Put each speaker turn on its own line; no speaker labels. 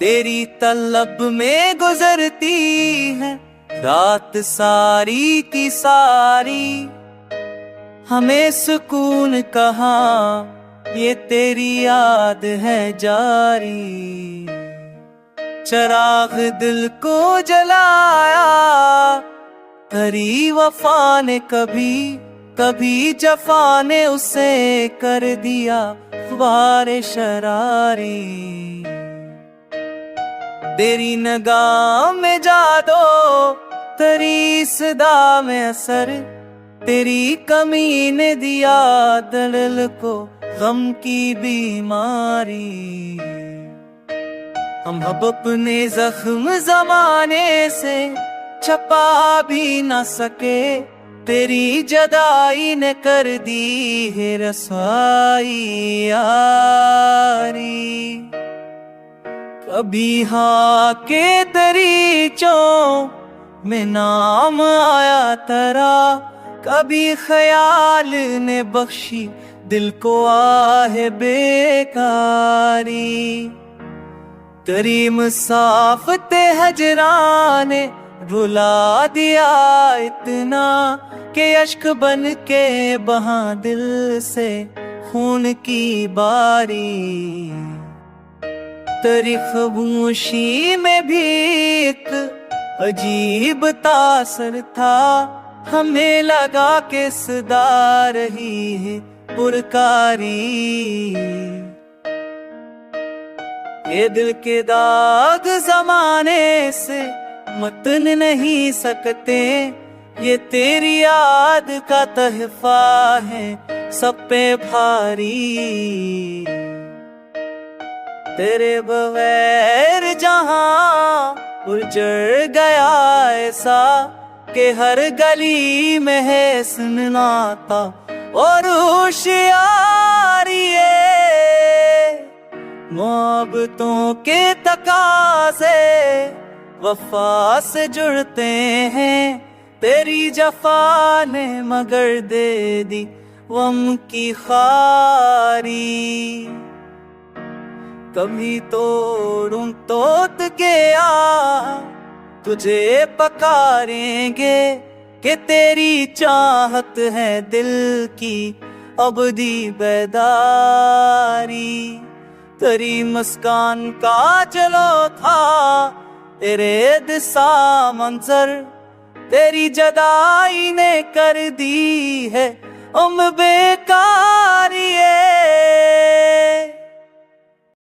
तेरी तलब में गुजरती है रात सारी की सारी। हमें सुकून कहाँ, ये तेरी याद है जारी। चराग दिल को जलाया करी वफा ने, कभी कभी जफा ने उसे कर दिया वारे शरारी। तेरी निगाह में जादो, तेरी सदा में असर, तेरी कमी ने दिया दिल को गम की बीमारी। हम अब अपने जख्म जमाने से छपा भी न सके, तेरी जदाई ने कर दी है रसवाई यारी। कभी हाँ के दरीचों में नाम आया तेरा, कभी ख्याल ने बख्शी दिल को आहे बेकारी। तेरी मुसाफते हजराने रुला दिया इतना, के अश्क बन के बहा दिल से खून की बारी। तेरी खामोशी में भी एक अजीब तासर था, हमें लगा के सदा रही है पुरकारी। ये दिल के दाग जमाने से मतन नहीं सकते, ये तेरी याद का तहफा है सब पे भारी। तेरे बगैर जहां उजड़ गया ऐसा, के हर गली में है सुननाता और होशियारी। मोहब्बतों के तकाज़े वफा से जुड़ते हैं, तेरी जफा ने मगर दे दी गम की खारी। कभी तोड़ूं तोत के आ तुझे पकारेंगे, कि तेरी चाहत है दिल की अबदी बेदारी। तेरी मुस्कान का चलो था तेरे दिसा मंजर, तेरी जदाई ने कर दी है बेकार।